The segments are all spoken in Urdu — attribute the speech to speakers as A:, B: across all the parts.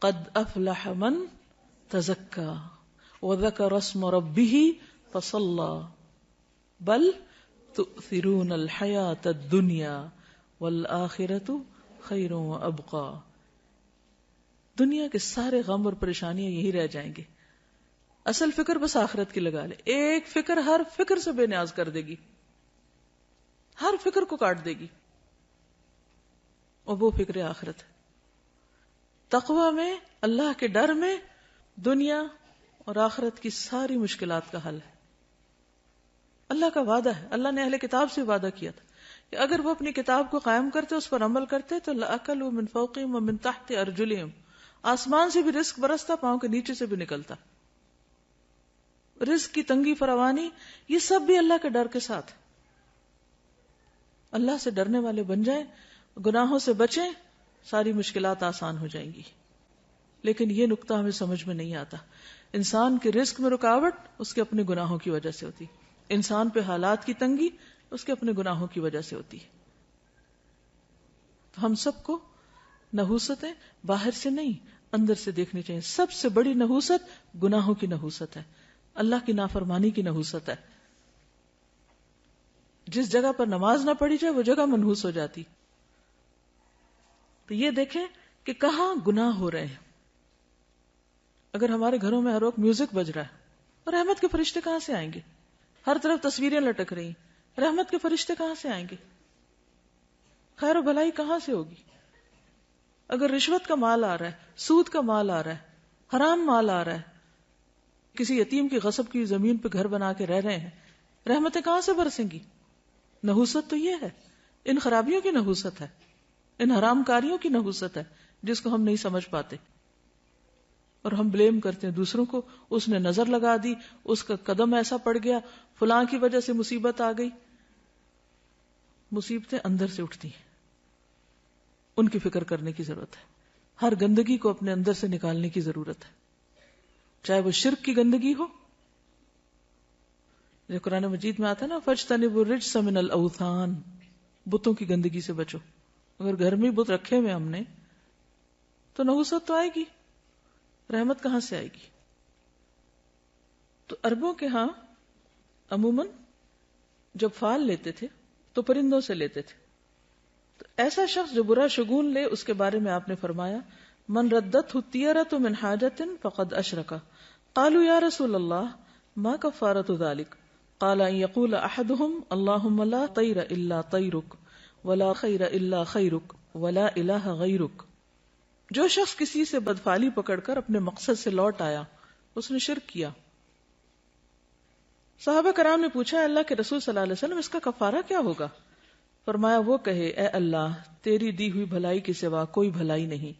A: قد افلح من تزکا وذکر اسم ربہ فصلی بل تؤثرون الحیاۃ الدنیا والآخرۃ خیر وابقی. دنیا کے سارے غم اور پریشانیاں یہی رہ جائیں گے. اصل فکر بس آخرت کی لگا لے. ایک فکر ہر فکر سے بے نیاز کر دے گی, ہر فکر کو کاٹ دے گی, اور وہ فکر آخرت ہے. تقوی میں, اللہ کے ڈر میں, دنیا اور آخرت کی ساری مشکلات کا حل ہے. اللہ کا وعدہ ہے, اللہ نے اہل کتاب سے وعدہ کیا تھا کہ اگر وہ اپنی کتاب کو قائم کرتے, اس پر عمل کرتے, تو لَأَكَلُوا مِن فَوْقِهِمْ وَمِن تَحْتِ أَرْجُلِهِمْ, آسمان سے بھی رزق برستا, پاؤں کے نیچے سے بھی نکلتا. رزق کی تنگی فراوانی یہ سب بھی اللہ کے ڈر کے ساتھ. اللہ سے ڈرنے والے بن جائیں, گناہوں سے بچیں, ساری مشکلات آسان ہو جائیں گی. لیکن یہ نقطہ ہمیں سمجھ میں نہیں آتا. انسان کے رزق میں رکاوٹ اس کے اپنے گناہوں کی وجہ سے ہوتی, انسان پہ حالات کی تنگی اس کے اپنے گناہوں کی وجہ سے ہوتی ہے. تو ہم سب کو نحوستیں باہر سے نہیں اندر سے دیکھنی چاہیے. سب سے بڑی نحوست گناہوں کی نحوست ہے, اللہ کی نافرمانی کی نحوست ہے. جس جگہ پر نماز نہ پڑھی جائے وہ جگہ منحوس ہو جاتی. تو یہ دیکھیں کہ کہاں گناہ ہو رہے ہیں. اگر ہمارے گھروں میں ہر وقت میوزک بج رہا ہے, اور رحمت کے فرشتے کہاں سے آئیں گے؟ ہر طرف تصویریں لٹک رہی, رحمت کے فرشتے کہاں سے آئیں گے؟ خیر و بھلائی کہاں سے ہوگی؟ اگر رشوت کا مال آ رہا ہے, سود کا مال آ رہا ہے, حرام مال آ رہا ہے, کسی یتیم کی غصب کی زمین پہ گھر بنا کے رہ رہے ہیں, رحمتیں کہاں سے برسیں گی؟ نحوست تو یہ ہے, ان خرابیوں کی نحوست ہے, ان حرام کاریوں کی نحوست ہے جس کو ہم نہیں سمجھ پاتے, اور ہم بلیم کرتے ہیں دوسروں کو. اس نے نظر لگا دی, اس کا قدم ایسا پڑ گیا, فلاں کی وجہ سے مصیبت آ گئی. مصیبتیں اندر سے اٹھتی ہیں, ان کی فکر کرنے کی ضرورت ہے. ہر گندگی کو اپنے اندر سے نکالنے کی ضرورت ہے, چاہے وہ شرک کی گندگی ہو, جو قرآن مجید میں آتا ہے نا, فَاجْتَنِبُوا الرِّجْسَ مِنَ الْأَوْثَانِ, بتوں کی گندگی سے بچو. اگر گھر میں بت رکھے ہوئے ہم نے, تو نحوست تو آئے گی, رحمت کہاں سے آئے گی؟ تو عربوں کے ہاں عموماً جب فال لیتے تھے تو پرندوں سے لیتے تھے. تو ایسا شخص جو برا شگون لے, اس کے بارے میں آپ نے فرمایا, من ردتہ الطیرۃ من حاجۃ فقد اشرک. قالوا یا رسول اللہ ما کفارۃ ذلک؟ قال ان یقول احدهم اللهم لا طیر الا طیرک ولا خیر الا خیرک ولا الہ غیرک. جو شخص کسی سے بدفعلی پکڑ کر اپنے مقصد سے لوٹ آیا, اس نے شرک کیا. صحابہ کرام نے پوچھا, اللہ کے رسول صلی اللہ علیہ وسلم اس کا کفارہ کیا ہوگا؟ فرمایا, وہ کہے, اے اللہ, تیری دی ہوئی بھلائی کے سوا کوئی بھلائی نہیں,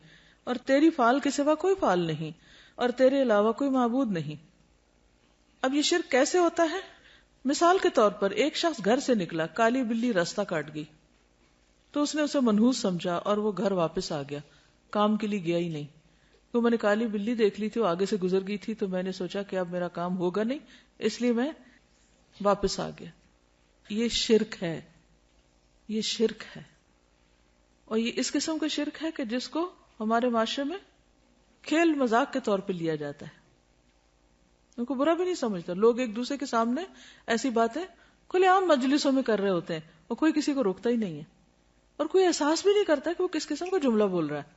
A: اور تیری فال کے سوا کوئی فال نہیں, اور تیرے علاوہ کوئی معبود نہیں. اب یہ شرک کیسے ہوتا ہے؟ مثال کے طور پر ایک شخص گھر سے نکلا, کالی بلی راستہ کاٹ گئی, تو اس نے اسے منحوس سمجھا اور وہ گھر واپس آ گیا, کام کے لیے گیا ہی نہیں. تو میں نے کالی بلی دیکھ لی تھی, وہ آگے سے گزر گئی تھی, تو میں نے سوچا کہ اب میرا کام ہوگا نہیں, اس لیے میں واپس آ گیا. یہ شرک ہے, یہ شرک ہے. اور یہ اس قسم کا شرک ہے کہ جس کو ہمارے معاشرے میں کھیل مذاق کے طور پہ لیا جاتا ہے, ان کو برا بھی نہیں سمجھتا. لوگ ایک دوسرے کے سامنے ایسی باتیں کھلے عام مجلسوں میں کر رہے ہوتے ہیں, اور کوئی کسی کو روکتا ہی نہیں ہے, اور کوئی احساس بھی نہیں کرتا کہ وہ کس قسم کا جملہ بول رہا ہے.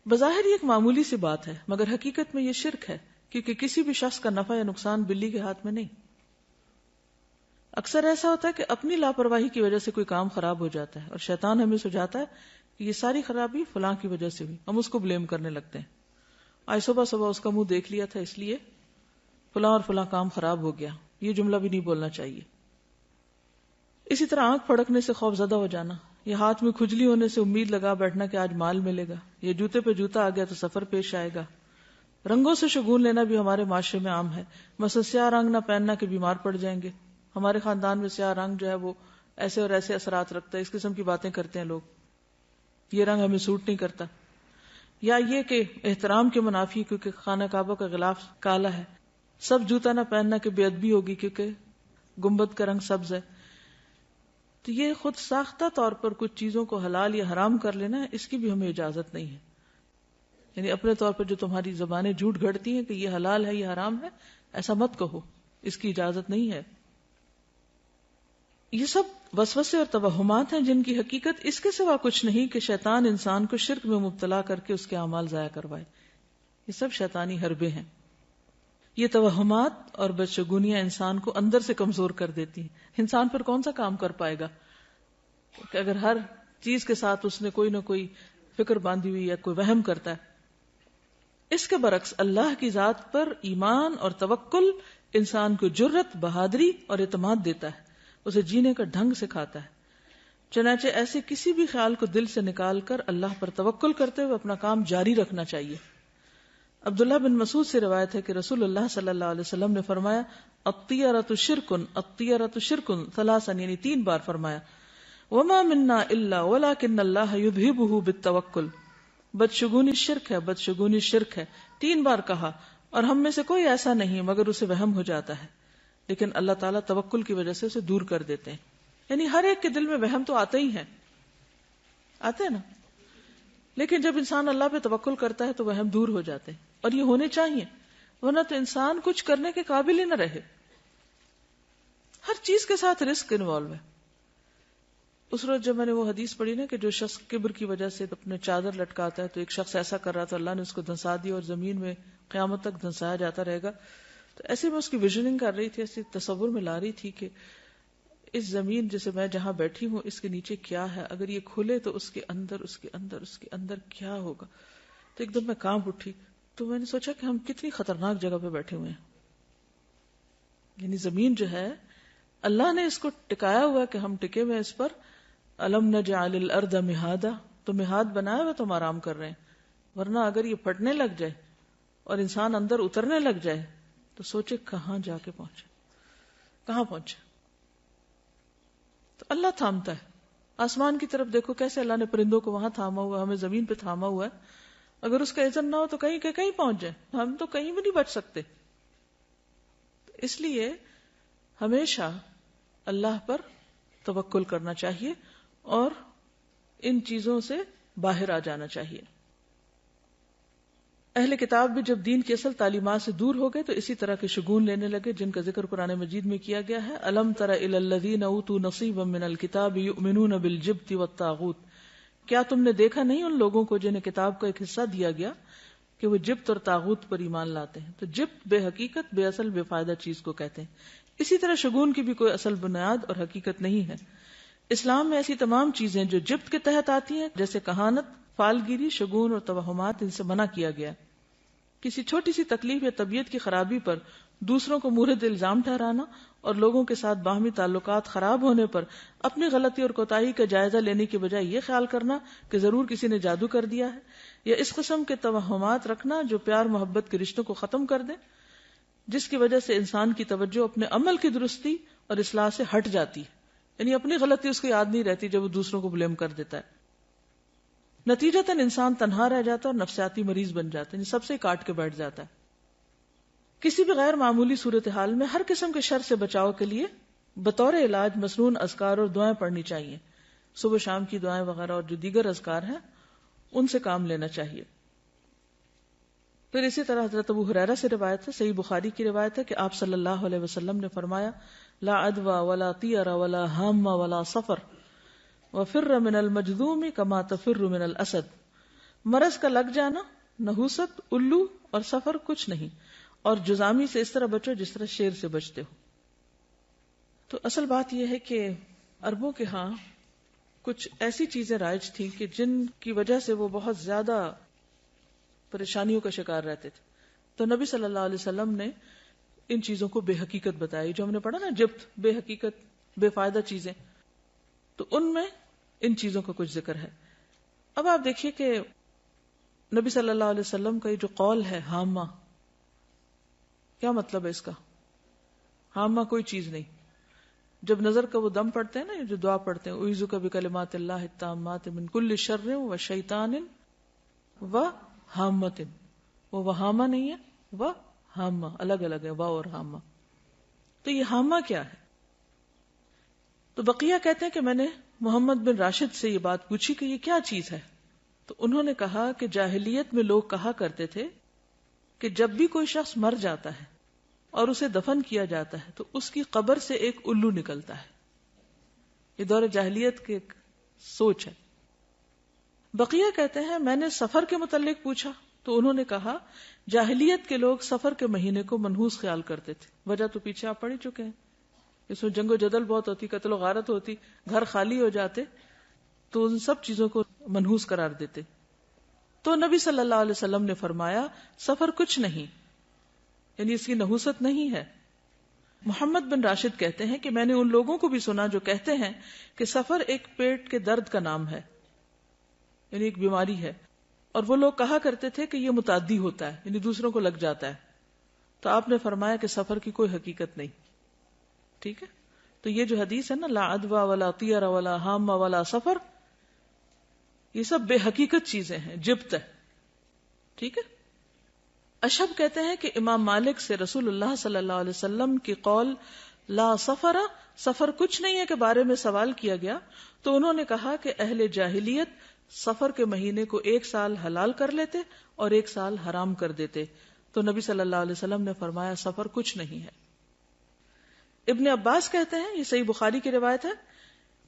A: بظاہر یہ ایک معمولی سی بات ہے, مگر حقیقت میں یہ شرک ہے, کیونکہ کسی بھی شخص کا نفع یا نقصان بلی کے ہاتھ میں نہیں. اکثر ایسا ہوتا ہے کہ اپنی لاپرواہی کی وجہ سے کوئی کام خراب ہو جاتا ہے, اور شیطان ہمیں سجاتا ہے کہ یہ ساری خرابی فلاں کی وجہ سے ہوئی, ہم اس کو بلیم کرنے لگتے ہیں. آج صبح صبح اس کا منہ دیکھ لیا تھا, اس لیے فلاں اور فلاں کام خراب ہو گیا. یہ جملہ بھی نہیں بولنا چاہیے. اسی طرح آنکھ پھڑکنے سے خوف زدہ ہو جانا, یہ ہاتھ میں کھجلی ہونے سے امید لگا بیٹھنا کہ آج مال ملے گا, یہ جوتے پہ جوتا آ گیا تو سفر پیش آئے گا. رنگوں سے شگون لینا بھی ہمارے معاشرے میں عام ہے. مثلا سیاہ رنگ نہ پہننا کہ بیمار پڑ جائیں گے. ہمارے خاندان میں سیاہ رنگ جو ہے وہ ایسے اور ایسے اثرات رکھتا ہے, اس قسم کی باتیں کرتے ہیں لوگ. یہ رنگ ہمیں سوٹ نہیں کرتا. یا یہ کہ احترام کے منافی کیونکہ خانہ کعبہ کا غلاف کالا ہے. سب جوتا نہ پہننا کہ بے ادبی ہوگی کیونکہ گنبد کا رنگ سبز ہے. تو یہ خود ساختہ طور پر کچھ چیزوں کو حلال یا حرام کر لینا ہے, اس کی بھی ہمیں اجازت نہیں ہے. یعنی اپنے طور پر جو تمہاری زبانیں جھوٹ گھڑتی ہیں کہ یہ حلال ہے یہ حرام ہے، ایسا مت کہو، اس کی اجازت نہیں ہے۔ یہ سب وسوسے اور توہمات ہیں جن کی حقیقت اس کے سوا کچھ نہیں کہ شیطان انسان کو شرک میں مبتلا کر کے اس کے اعمال ضائع کروائے۔ یہ سب شیطانی حربے ہیں۔ یہ توہمات اور بدشگونیاں انسان کو اندر سے کمزور کر دیتی ہیں۔ انسان پھر کون سا کام کر پائے گا کہ اگر ہر چیز کے ساتھ اس نے کوئی نہ کوئی فکر باندھی ہوئی یا کوئی وہم کرتا ہے۔ اس کے برعکس اللہ کی ذات پر ایمان اور توکل انسان کو جرت، بہادری اور اعتماد دیتا ہے، اسے جینے کا ڈھنگ سکھاتا ہے۔ چنانچہ ایسے کسی بھی خیال کو دل سے نکال کر اللہ پر توکل کرتے ہوئے اپنا کام جاری رکھنا چاہیے۔ عبداللہ بن مسعود سے روایت ہے کہ رسول اللہ صلی اللہ علیہ وسلم نے فرمایا الطیرۃ شرکن الطیرۃ شرکن ثلاثا، یعنی 3 بار فرمایا، وما منا الا ولکن اللہ یذہبہ بالتوکل، بدشگونی شرک ہے، بدشگونی شرک ہے، 3 بار کہا، اور ہم میں سے کوئی ایسا نہیں مگر اسے وہم ہو جاتا ہے، لیکن اللہ تعالیٰ توکل کی وجہ سے اسے دور کر دیتے ہیں۔ یعنی ہر ایک کے دل میں وہم تو آتے ہی ہیں، آتے ہیں نا، لیکن جب انسان اللہ پہ توکل کرتا ہے تو وہم دور ہو جاتے ہیں، اور یہ ہونے چاہیے، ورنہ تو انسان کچھ کرنے کے قابل ہی نہ رہے۔ ہر چیز کے ساتھ رسک انوالو ہے۔ اس روز جب میں نے وہ حدیث پڑھی نا کہ جو شخص کبر کی وجہ سے اپنے چادر لٹکاتا ہے، تو ایک شخص ایسا کر رہا تھا، اللہ نے اس کو دھنسا دیا اور زمین میں قیامت تک دھنسایا جاتا رہے گا۔ تو ایسے میں اس کی ویژننگ کر رہی تھی، ایسے تصور میں لا رہی تھی کہ اس زمین جیسے میں جہاں بیٹھی ہوں اس کے نیچے کیا ہے، اگر یہ کھلے تو اس کے اندر کیا ہوگا۔ تو ایک دم میں کانپ اٹھی، تو میں نے سوچا کہ ہم کتنی خطرناک جگہ پہ بیٹھے ہوئے ہیں۔ یعنی زمین جو ہے اللہ نے اس کو ٹکایا ہوا کہ ہم ٹکے ہوئے اس پر، الم نجعل الارض مہادا، تو مہاد بنایا ہوا تو ہم آرام کر رہے ہیں، ورنہ اگر یہ پھٹنے لگ جائے اور انسان اندر اترنے لگ جائے تو سوچے کہاں جا کے پہنچے، کہاں پہنچے۔ تو اللہ تھامتا ہے۔ آسمان کی طرف دیکھو کیسے اللہ نے پرندوں کو وہاں تھاما ہوا، ہمیں زمین پہ تھاما ہوا ہے، اگر اس کا اذن نہ ہو تو کہیں کہ کہیں پہنچ جائے، ہم تو کہیں بھی نہیں بچ سکتے۔ اس لیے ہمیشہ اللہ پر توکل کرنا چاہیے اور ان چیزوں سے باہر آ جانا چاہیے۔ اہل کتاب بھی جب دین کی اصل تعلیمات سے دور ہو گئے تو اسی طرح کے شگون لینے لگے جن کا ذکر قرآن مجید میں کیا گیا ہے۔ الم تر الی الذین اوتوا نصیبا من الکتاب یؤمنون بالجبت والطاغوت، کیا تم نے دیکھا نہیں ان لوگوں کو جنہیں کتاب کا ایک حصہ دیا گیا کہ وہ جبت اور طاغوت پر ایمان لاتے ہیں۔ تو جبت بے حقیقت، بے اصل، بے فائدہ چیز کو کہتے ہیں۔ اسی طرح شگون کی بھی کوئی اصل بنیاد اور حقیقت نہیں ہے۔ اسلام میں ایسی تمام چیزیں جو جبت کے تحت آتی ہیں جیسے کہانت، فالگیری، شگون اور توہمات، ان سے منع کیا گیا۔ کسی چھوٹی سی تکلیف یا طبیعت کی خرابی پر دوسروں کو مورد الزام ٹھہرانا اور لوگوں کے ساتھ باہمی تعلقات خراب ہونے پر اپنی غلطی اور کوتاہی کا جائزہ لینے کی بجائے یہ خیال کرنا کہ ضرور کسی نے جادو کر دیا ہے، یا اس قسم کے توہمات رکھنا جو پیار محبت کے رشتوں کو ختم کر دیں، جس کی وجہ سے انسان کی توجہ اپنے عمل کی درستی اور اصلاح سے ہٹ جاتی ہے، یعنی اپنی غلطی اس کو یاد نہیں رہتی جب وہ دوسروں کو بلیم کر دیتا ہے۔ نتیجتاً انسان تنہا رہ جاتا ہے اور نفسیاتی مریض بن جاتا ہے، یعنی سب سے کاٹ کے بیٹھ جاتا ہے۔ کسی بھی غیر معمولی صورتحال میں ہر قسم کے شر سے بچاؤ کے لیے بطور علاج مسنون اذکار اور دعائیں پڑھنی چاہیے، صبح شام کی دعائیں وغیرہ اور جو دیگر اذکار ہیں ان سے کام لینا چاہیے۔ پھر اسی طرح حضرت ابو ہریرہ سے روایت ہے، صحیح بخاری کی روایت ہے کہ آپ صلی اللہ علیہ وسلم نے فرمایا لا عدوى ولا طیر ولا ہام ولا صفر وفر من المجذوم کما تفر من الاسد، مرض کا لگ جانا، نحوست، الو اور سفر کچھ نہیں، اور جزامی سے اس طرح بچو جس طرح شیر سے بچتے ہو۔ تو اصل بات یہ ہے کہ عربوں کے ہاں کچھ ایسی چیزیں رائج تھیں کہ جن کی وجہ سے وہ بہت زیادہ پریشانیوں کا شکار رہتے تھے، تو نبی صلی اللہ علیہ وسلم نے ان چیزوں کو بے حقیقت بتائی، جو ہم نے پڑھا نا جبت، بے حقیقت، بے فائدہ چیزیں، تو ان میں ان چیزوں کا کچھ ذکر ہے۔ اب آپ دیکھیے کہ نبی صلی اللہ علیہ وسلم کا یہ جو قول ہے ہامہ، کیا مطلب ہے اس کا؟ ہامہ کوئی چیز نہیں۔ جب نظر کا وہ دم پڑھتے ہیں نا، جو دعا پڑھتے ہیں اعوذ بکلمات اللہ التامات من کل شر و شیطان و ہامۃ، وہ وہامہ نہیں ہے، وہ ہامہ، الگ الگ ہے، واو اور ہامہ۔ تو یہ ہامہ کیا ہے؟ تو بقیہ کہتے ہیں کہ میں نے محمد بن راشد سے یہ بات پوچھی کہ یہ کیا چیز ہے، تو انہوں نے کہا کہ جاہلیت میں لوگ کہا کرتے تھے کہ جب بھی کوئی شخص مر جاتا ہے اور اسے دفن کیا جاتا ہے تو اس کی قبر سے ایک الو نکلتا ہے. یہ دور جاہلیت کی ایک سوچ ہے. بقیہ کہتے ہیں میں نے سفر کے متعلق پوچھا تو انہوں نے کہا جاہلیت کے لوگ سفر کے مہینے کو منحوس خیال کرتے تھے. وجہ تو پیچھے آپ پڑھ ہی چکے ہیں. اس میں جنگ و جدل بہت ہوتی, قتل و غارت ہوتی, گھر خالی ہو جاتے, تو ان سب چیزوں کو منحوس قرار دیتے. تو نبی صلی اللہ علیہ وسلم نے فرمایا سفر کچھ نہیں, یعنی اس کی نحوست نہیں ہے. محمد بن راشد کہتے ہیں کہ میں نے ان لوگوں کو بھی سنا جو کہتے ہیں کہ سفر ایک پیٹ کے درد کا نام ہے, یعنی ایک بیماری ہے, اور وہ لوگ کہا کرتے تھے کہ یہ متعدی ہوتا ہے, یعنی دوسروں کو لگ جاتا ہے. تو آپ نے فرمایا کہ سفر کی کوئی حقیقت نہیں. ٹھیک ہے, تو یہ جو حدیث ہے نا لا عدوى ولا طیر ولا حام ولا سفر, یہ سب بے حقیقت چیزیں ہیں, جبت ہے. ٹھیک ہے. اشہب کہتے ہیں کہ امام مالک سے رسول اللہ صلی اللہ علیہ وسلم کی قول لا سفر, سفر کچھ نہیں ہے کے بارے میں سوال کیا گیا تو انہوں نے کہا کہ اہل جاہلیت سفر کے مہینے کو 1 سال حلال کر لیتے اور 1 سال حرام کر دیتے. تو نبی صلی اللہ علیہ وسلم نے فرمایا سفر کچھ نہیں ہے. ابن عباس کہتے ہیں, یہ صحیح بخاری کی روایت ہے,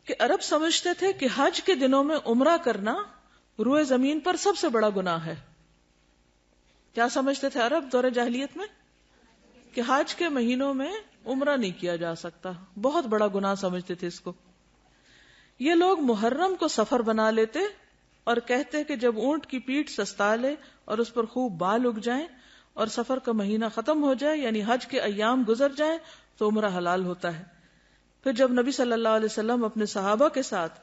A: کہ عرب سمجھتے تھے کہ حج کے دنوں میں عمرہ کرنا روئے زمین پر سب سے بڑا گناہ ہے. کیا سمجھتے تھے عرب دور جاہلیت میں؟ کہ حج کے مہینوں میں عمرہ نہیں کیا جا سکتا, بہت بڑا گناہ سمجھتے تھے اس کو. یہ لوگ محرم کو سفر بنا لیتے اور کہتے کہ جب اونٹ کی پیٹھ سستا لے اور اس پر خوب بال اگ جائیں اور سفر کا مہینہ ختم ہو جائے, یعنی حج کے ایام گزر جائیں, تو عمرہ حلال ہوتا ہے. پھر جب نبی صلی اللہ علیہ وسلم اپنے صحابہ کے ساتھ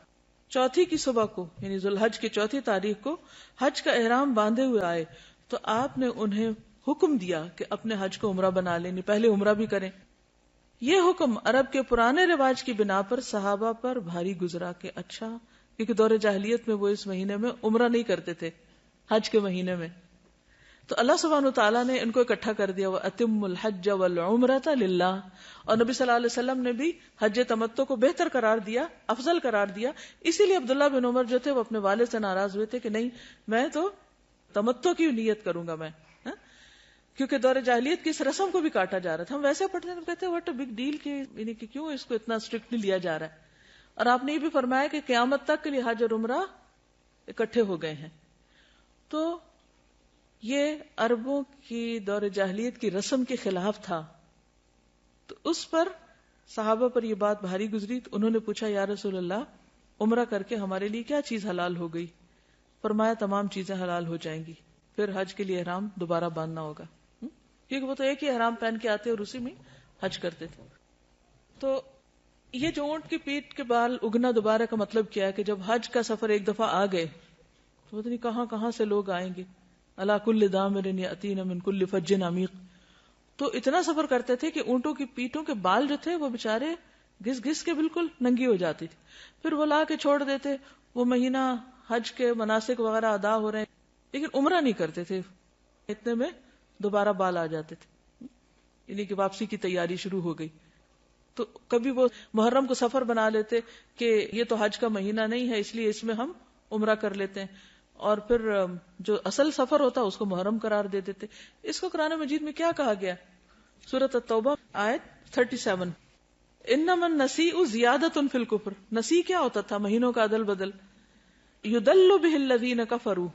A: چوتھی کی صبح کو, یعنی ذوالحج کی 4 تاریخ کو حج کا احرام باندھے ہوئے آئے تو آپ نے انہیں حکم دیا کہ اپنے حج کو عمرہ بنا لیں, پہلے عمرہ بھی کریں. یہ حکم عرب کے پرانے رواج کی بنا پر صحابہ پر بھاری گزرا کہ اچھا, کیونکہ دور جاہلیت میں وہ اس مہینے میں عمرہ نہیں کرتے تھے, حج کے مہینے میں. تو اللہ سبحانہ وتعالیٰ نے ان کو اکٹھا کر دیا, وَأَتِمُّ الْحَجَّ وَالْعُمْرَةَ لِلَّهِ, اور نبی صلی اللہ علیہ وسلم نے بھی حج تمتع کو بہتر قرار دیا, افضل قرار دیا. اسی لیے عبداللہ بن عمر جو تھے وہ اپنے والد سے ناراض ہوئے تھے کہ نہیں, میں تو تمتع کی نیت کروں گا میں, کیونکہ دور جاہلیت کی اس رسم کو بھی کاٹا جا رہا تھا. ہم ویسے پڑھتے ہیں, کہتے ہیں واٹ اے بگ ڈیل, یعنی کہ کیوں اس کو اتنا اسٹرکٹلی لیا جا رہا ہے. اور آپ نے یہ بھی فرمایا کہ قیامت تک کے لیے حج اور عمرہ اکٹھے ہو گئے ہیں. تو یہ عربوں کی دور جاہلیت کی رسم کے خلاف تھا. تو اس پر صحابہ پر یہ بات بھاری گزری. تو انہوں نے پوچھا یا رسول اللہ, عمرہ کر کے ہمارے لیے کیا چیز حلال ہو گئی؟ فرمایا تمام چیزیں حلال ہو جائیں گی, پھر حج کے لیے احرام دوبارہ باندھنا ہوگا, کیونکہ وہ تو ایک ہی احرام پہن کے آتے اور اسی میں حج کرتے تھے. تو یہ جو اونٹ کی پیٹھ کے بال اگنا دوبارہ کا مطلب کیا ہے کہ جب حج کا سفر ایک دفعہ آ گئے تو پتہ نہیں کہاں کہاں سے لوگ آئیں گے. الا کل دامر یاتین من کل فج عمیق, تو اتنا سفر کرتے تھے کہ اونٹوں کی پیٹھوں کے بال جو تھے وہ بےچارے گھس گھس کے بالکل ننگی ہو جاتی تھی. پھر وہ لا کے چھوڑ دیتے, وہ مہینہ حج کے مناسک وغیرہ ادا ہو رہے ہیں, لیکن عمرہ نہیں کرتے تھے. اتنے میں دوبارہ بال آ جاتے تھے, یعنی کہ واپسی کی تیاری شروع ہو گئی. تو کبھی وہ محرم کو سفر بنا لیتے کہ یہ تو حج کا مہینہ نہیں ہے, اس لیے اس میں ہم عمرہ کر لیتے ہیں, اور پھر جو اصل سفر ہوتا اس کو محرم قرار دے دیتے. اس کو قرآن مجید میں کیا کہا گیا؟ سورۃ التوبہ آیت 37, انما النسیء زیادۃ فی الکفر. نسی کیا ہوتا تھا؟ مہینوں کا عدل بدل. یضل بہ الذین کفروا,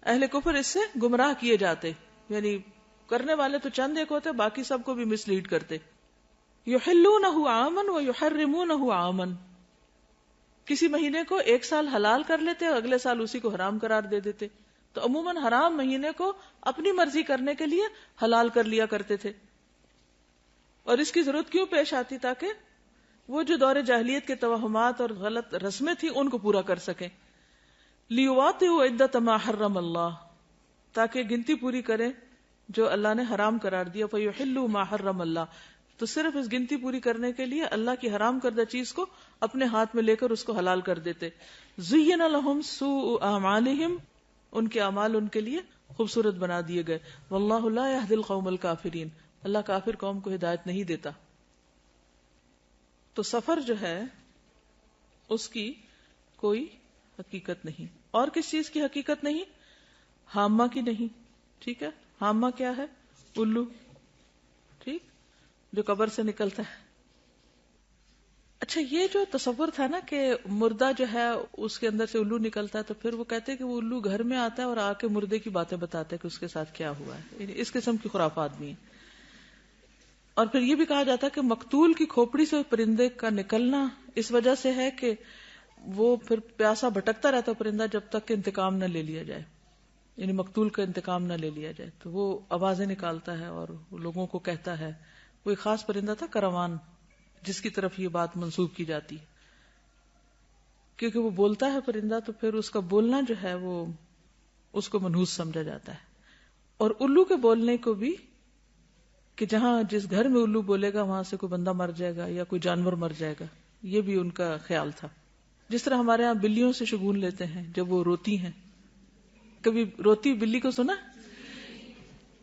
A: اہل کفر اس سے گمراہ کیے جاتے, یعنی کرنے والے تو چند ایک ہوتے, باقی سب کو بھی مس لیڈ کرتے. یحلونہ عاما ویحرمونہ عاما, کسی مہینے کو 1 سال حلال کر لیتے اور اگلے سال اسی کو حرام قرار دے دیتے. تو عموماً حرام مہینے کو اپنی مرضی کرنے کے لیے حلال کر لیا کرتے تھے. اور اس کی ضرورت کیوں پیش آتی؟ تاکہ وہ جو دور جاہلیت کے توہمات اور غلط رسمیں تھیں ان کو پورا کر سکیں. لیواطئوا عدۃ ما حرم اللہ, تاکہ گنتی پوری کریں جو اللہ نے حرام قرار دیا. فیحلوا ما حرم اللہ, تو صرف اس گنتی پوری کرنے کے لیے اللہ کی حرام کردہ چیز کو اپنے ہاتھ میں لے کر اس کو حلال کر دیتے. زین لہم سوء اعمالہم, ان کے اعمال ان کے لیے خوبصورت بنا دیے گئے. واللہ لا یہدی القوم الکافرین, اللہ کافر قوم کو ہدایت نہیں دیتا. تو سفر جو ہے اس کی کوئی حقیقت نہیں. اور کس چیز کی حقیقت نہیں؟ حامہ کی نہیں. ٹھیک ہے، حامہ کیا ہے؟ الو. ٹھیک، جو قبر سے نکلتا ہے. اچھا، یہ جو تصور تھا نا کہ مردہ جو ہے اس کے اندر سے الو نکلتا ہے، تو پھر وہ کہتے ہیں کہ وہ الو گھر میں آتا ہے اور آ کے مردے کی باتیں بتاتا ہے کہ اس کے ساتھ کیا ہوا ہے. یعنی اس قسم کی خرافات بھی ہیں. اور پھر یہ بھی کہا جاتا ہے کہ مقتول کی کھوپڑی سے پرندے کا نکلنا اس وجہ سے ہے کہ وہ پھر پیاسا بھٹکتا رہتا ہے پرندہ جب تک کہ انتقام نہ لے لیا جائے، یعنی مقتول کا انتقام نہ لے لیا جائے. تو وہ آوازیں نکالتا ہے اور لوگوں کو کہتا ہے. وہ ایک خاص پرندہ تھا کروان، جس کی طرف یہ بات منسوب کی جاتی ہے، کیونکہ وہ بولتا ہے پرندہ، تو پھر اس کا بولنا جو ہے وہ اس کو منحوس سمجھا جاتا ہے. اور الو کے بولنے کو بھی، کہ جہاں جس گھر میں الو بولے گا وہاں سے کوئی بندہ مر جائے گا یا کوئی جانور مر جائے گا، یہ بھی ان کا خیال تھا. جس طرح ہمارے ہاں بلیوں سے شگون لیتے ہیں جب وہ روتی ہیں. کبھی روتی بلی کو سنا؟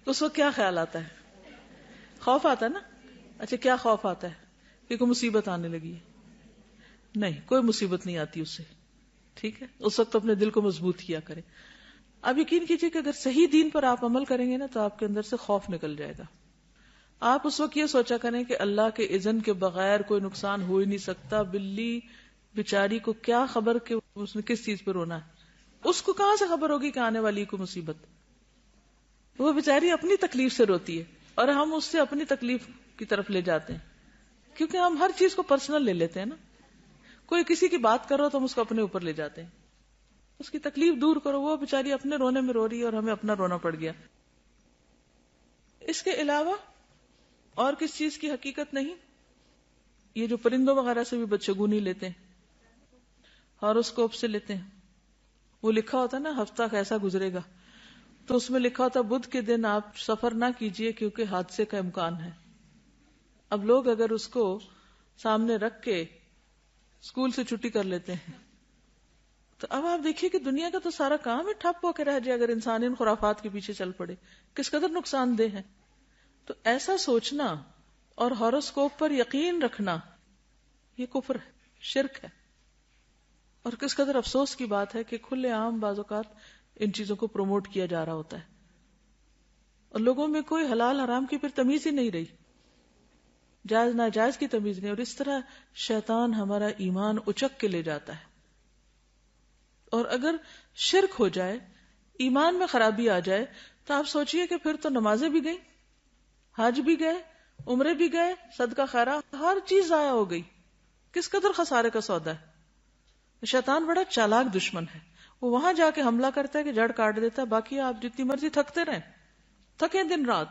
A: اس وقت کیا خیال آتا ہے؟ خوف آتا ہے نا. اچھا، کیا خوف آتا ہے؟ کہ کوئی مصیبت آنے لگی ہے. نہیں، کوئی مصیبت نہیں آتی اس سے. ٹھیک ہے، اس وقت اپنے دل کو مضبوط کیا کریں. اب یقین کیجئے کہ اگر صحیح دین پر آپ عمل کریں گے نا تو آپ کے اندر سے خوف نکل جائے گا. آپ اس وقت یہ سوچا کریں کہ اللہ کے اذن کے بغیر کوئی نقصان ہو ہی نہیں سکتا. بلی بیچاری کو کیا خبر کہ اس نے کس چیز پہ رونا ہے؟ اس کو کہاں سے خبر ہوگی کہ آنے والی کو مصیبت؟ وہ بیچاری اپنی تکلیف سے روتی ہے اور ہم اس سے اپنی تکلیف کی طرف لے جاتے ہیں، کیونکہ ہم ہر چیز کو پرسنل لے لیتے ہیں نا. کوئی کسی کی بات کرو تو ہم اس کو اپنے اوپر لے جاتے ہیں. اس کی تکلیف دور کرو، وہ بیچاری اپنے رونے میں رو رہی ہے اور ہمیں اپنا رونا پڑ گیا. اس کے علاوہ اور کس چیز کی حقیقت نہیں؟ یہ جو پرندوں وغیرہ سے بھی بدشگونی لیتے ہیں، ہاروسکوپ سے لیتے ہیں. وہ لکھا ہوتا ہے نا ہفتہ کیسا گزرے گا، تو اس میں لکھا ہوتا بدھ کے دن آپ سفر نہ کیجئے کیونکہ حادثے کا امکان ہے. اب لوگ اگر اس کو سامنے رکھ کے اسکول سے چھٹی کر لیتے ہیں، تو اب آپ دیکھیے کہ دنیا کا تو سارا کام ہی ٹھپ ہو کے رہ جائے اگر انسان ان خرافات کے پیچھے چل پڑے. کس قدر نقصان دہ ہے. تو ایسا سوچنا اور ہاروسکوپ پر یقین رکھنا یہ کفر ہے، شرک ہے. اور کس قدر افسوس کی بات ہے کہ کھلے عام بعض اوقات ان چیزوں کو پروموٹ کیا جا رہا ہوتا ہے اور لوگوں میں کوئی حلال حرام کی پھر تمیز ہی نہیں رہی، جائز ناجائز کی تمیز نہیں. اور اس طرح شیطان ہمارا ایمان اچک کے لے جاتا ہے. اور اگر شرک ہو جائے، ایمان میں خرابی آ جائے، تو آپ سوچئے کہ پھر تو نمازیں بھی گئی، حج بھی گئے، عمرے بھی گئے، صدقہ خیرات، ہر چیز ضائع ہو گئی. کس قدر خسارے کا سودا ہے. شیطان بڑا چالاک دشمن ہے. وہ وہاں جا کے حملہ کرتا ہے کہ جڑ کاٹ دیتا ہے، باقی آپ جتنی مرضی تھکتے رہیں، تھکیں دن رات،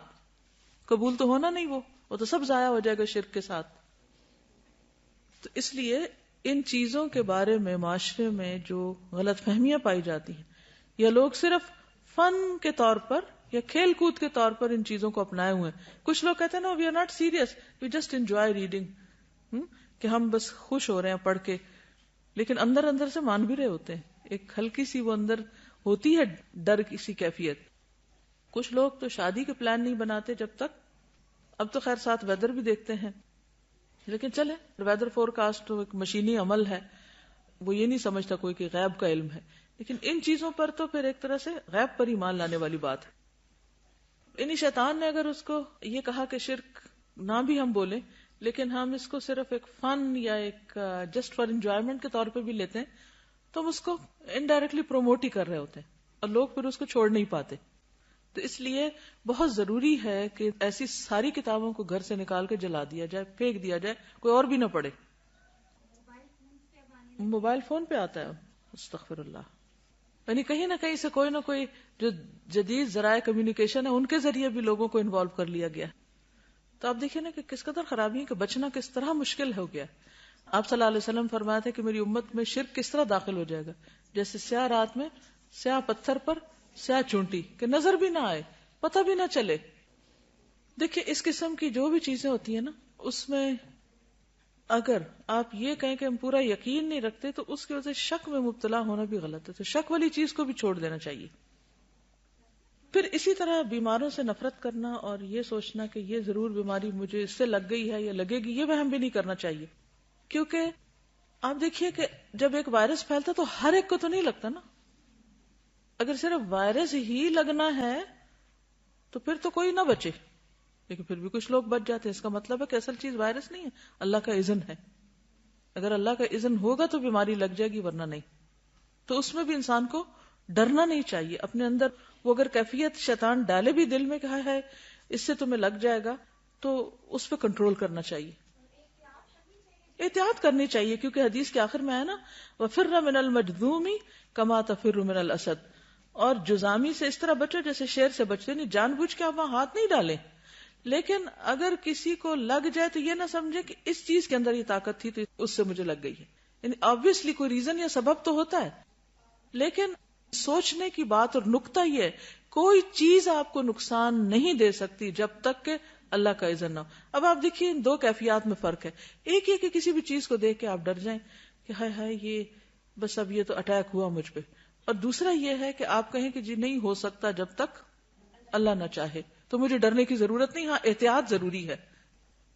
A: قبول تو ہونا نہیں. وہ تو سب ضائع ہو جائے گا شرک کے ساتھ. تو اس لیے ان چیزوں کے بارے میں معاشرے میں جو غلط فہمیاں پائی جاتی ہیں، یا لوگ صرف فن کے طور پر یا کھیل کود کے طور پر ان چیزوں کو اپنائے ہوئے ہیں. کچھ لوگ کہتے ہیں نا we are not serious, we just enjoy reading, کہ ہم بس خوش ہو رہے ہیں پڑھ کے، لیکن اندر اندر سے مان بھی رہے ہوتے ہیں. ایک ہلکی سی وہ اندر ہوتی ہے ڈر کی سی کیفیت. کچھ لوگ تو شادی کے پلان نہیں بناتے جب تک، اب تو خیر ساتھ ویدر بھی دیکھتے ہیں، لیکن چلے ویدر فور کاسٹ تو ایک مشینی عمل ہے، وہ یہ نہیں سمجھتا کوئی کہ غیب کا علم ہے. لیکن ان چیزوں پر تو پھر ایک طرح سے غیب پر ایمان لانے والی بات ہے. انہی شیطان نے اگر اس کو یہ کہا کہ شرک نہ بھی ہم بولیں، لیکن ہم اس کو صرف ایک فن یا ایک جسٹ فار انجوائمنٹ کے طور پہ بھی لیتے ہیں، تو ہم اس کو انڈائریکٹلی پروموٹ ہی کر رہے ہوتے ہیں اور لوگ پھر اس کو چھوڑ نہیں پاتے. تو اس لیے بہت ضروری ہے کہ ایسی ساری کتابوں کو گھر سے نکال کے جلا دیا جائے، پھینک دیا جائے، کوئی اور بھی نہ پڑھے. موبائل فون پہ آتا ہے، استغفر اللہ. یعنی کہیں نہ کہیں سے کوئی نہ کوئی جو جدید ذرائع کمیونیکیشن ہے ان کے ذریعے بھی لوگوں کو انوالو کر لیا گیا. تو آپ دیکھیں نا کہ کس قدر خرابی ہے کہ بچنا کس طرح مشکل ہو گیا. آپ صلی اللہ علیہ وسلم فرمایا تھے کہ میری امت میں شرک کس طرح داخل ہو جائے گا، جیسے سیاہ رات میں سیاہ پتھر پر سیاہ چونٹی، کہ نظر بھی نہ آئے، پتہ بھی نہ چلے. دیکھیں اس قسم کی جو بھی چیزیں ہوتی ہیں نا، اس میں اگر آپ یہ کہیں کہ ہم پورا یقین نہیں رکھتے تو اس کی وجہ سے شک میں مبتلا ہونا بھی غلط ہے. تو شک والی چیز کو بھی چھوڑ دینا چاہیے. پھر اسی طرح بیماروں سے نفرت کرنا اور یہ سوچنا کہ یہ ضرور بیماری مجھے اس سے لگ گئی ہے یا لگے گی، یہ وہم بھی نہیں کرنا چاہیے. کیونکہ آپ دیکھیے کہ جب ایک وائرس پھیلتا تو ہر ایک کو تو نہیں لگتا نا. اگر صرف وائرس ہی لگنا ہے تو پھر تو کوئی نہ بچے، لیکن پھر بھی کچھ لوگ بچ جاتے ہیں. اس کا مطلب ہے کہ اصل چیز وائرس نہیں ہے، اللہ کا اذن ہے. اگر اللہ کا اذن ہوگا تو بیماری لگ جائے گی، ورنہ نہیں. تو اس میں بھی انسان کو ڈرنا نہیں چاہیے اپنے اندر. وہ اگر کیفیت شیطان ڈالے بھی دل میں کہا ہے اس سے تمہیں لگ جائے گا، تو اس پہ کنٹرول کرنا چاہیے، احتیاط کرنی چاہیے. کیونکہ حدیث کے آخر میں ہے نا وَفِرَّ مِنَ الْمَجْذُومِ كَمَا تَفِرُّ مِنَ الْأَسَدِ، اور جزامی سے اس طرح بچو جیسے شیر سے بچتے. نہیں جان بوجھ کے آپ وہاں ہاتھ نہیں ڈالیں، لیکن اگر کسی کو لگ جائے تو یہ نہ سمجھے کہ اس چیز کے اندر یہ طاقت تھی تو اس سے مجھے لگ گئی ہے. یعنی آبویسلی کوئی ریزن یا سبب تو ہوتا ہے، لیکن سوچنے کی بات اور نکتہ یہ ہے کوئی چیز آپ کو نقصان نہیں دے سکتی جب تک کہ اللہ کا اذن نہ ہو. اب آپ دیکھیے ان دو کیفیات میں فرق ہے. ایک یہ کہ کسی بھی چیز کو دیکھ کے آپ ڈر جائیں کہ ہائے ہائے یہ بس اب یہ تو اٹیک ہوا مجھ پہ، اور دوسرا یہ ہے کہ آپ کہیں کہ جی نہیں ہو سکتا جب تک اللہ نہ چاہے، تو مجھے ڈرنے کی ضرورت نہیں. ہاں احتیاط ضروری ہے.